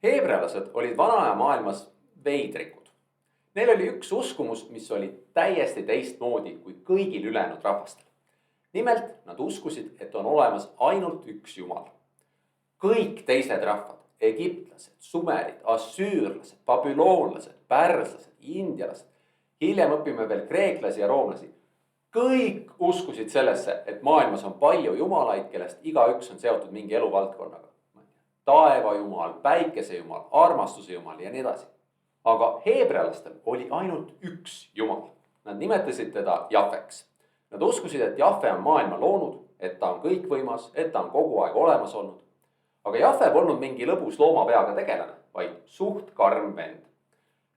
Heebrealased olid vanaja maailmas veidrikud. Neil oli üks uskumus, mis oli täiesti teistmoodi kui kõigil ülejäänud rahvastel. Nimelt nad uskusid, et on olemas ainult üks Jumal. Kõik teised rahvad, egiptlased, sumerid, assüürlased, babüloonlased, pärslased, indialased, hiljem õpime veel kreeklasi ja roomlasi. Kõik uskusid sellesse, et maailmas on palju jumalaid, kellest igaüks on seotud mingi eluvaldkonnaga. Taeva jumal, päikese jumal, armastuse jumal ja nii edasi. Aga heebrealastel oli ainult üks jumal. Nad nimetasid teda Jahveks. Nad uskusid, et Jahve on maailma loonud, et ta on kõikvõimas, et ta on kogu aeg olemas olnud. Aga Jahve polnud mingi lõbus loomapeaga tegelane, vaid suht karm vend.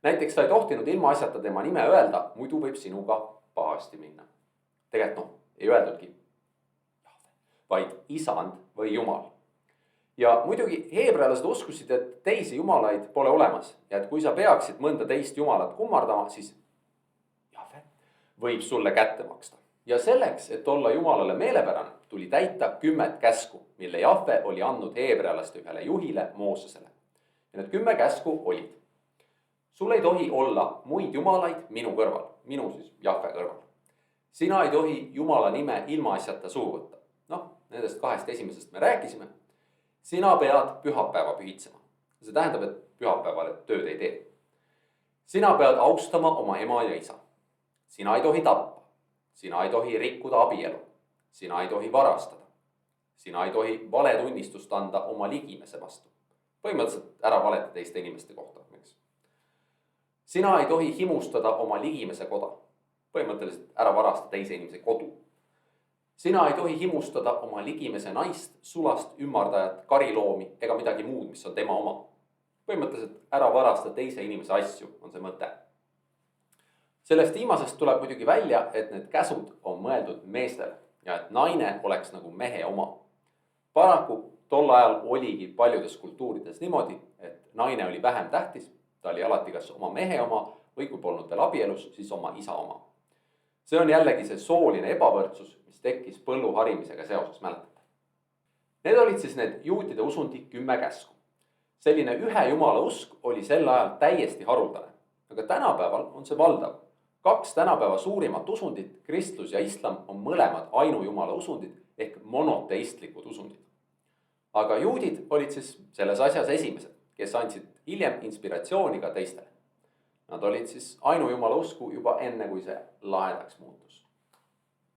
Näiteks ta ei tohtinud ilmaasjata tema nime öelda, muidu võib sinuga pahasti minna. Tegelikult ei öeldudki Jahve, vaid isand või jumal. Ja muidugi heebrealased uskusid, et teisi jumalaid pole olemas ja et kui sa peaksid mõnda teist jumalat kummardama, siis Jahve võib sulle kätte maksta. Ja selleks, et olla jumalale meelepärane, tuli täita 10 käsku, mille Jahve oli andnud heebrealaste ühele juhile Moosesele. Ja need 10 käsku olid: sul ei tohi olla muid jumalaid minu kõrval, minu siis Jahve kõrval. Sina ei tohi jumala nime ilmaasjata suu võtta. Nendest 2 esimesest me rääkisime. Sina pead pühapäeva pühitsema. See tähendab, et pühapäeval tööd ei tee. Sina pead austama oma ema ja isa. Sina ei tohi tappa. Sina ei tohi rikkuda abielu. Sina ei tohi varastada. Sina ei tohi valetunnistust anda oma ligimese vastu. Põhimõtteliselt ära valeta teiste inimeste kohta. Sina ei tohi himustada oma ligimese koda. Põhimõtteliselt ära varasta teise inimese kodu. Sina ei tohi himustada oma ligimese naist, sulast, ümmardajat, kariloomi ega midagi muud, mis on tema oma. Põhimõtteliselt ära varasta teise inimese asju on see mõte. Sellest viimasest tuleb muidugi välja, et need käsud on mõeldud meestele ja et naine oleks nagu mehe oma. Paraku tol ajal oligi paljudes kultuurides niimoodi, et naine oli vähem tähtis, ta oli alati kas oma mehe oma või kui polnud veel abielus, siis oma isa oma. See on jällegi see sooline ebavõrdsus, mis tekkis põllu harimisega seoses, mäletate. Need olid siis need juutide usundi 10 käsku. Selline ühe jumala usk oli sel ajal täiesti haruldane, aga tänapäeval on see valdav. 2 tänapäeva suurimat usundit, kristlus ja islam, on mõlemad ainujumala usundid ehk monoteistlikud usundid. Aga juudid olid siis selles asjas esimesed, kes andsid hiljem inspiratsiooni ka teistele. Nad olid siis ainujumala usku juba enne, kui see lahedaks muutus.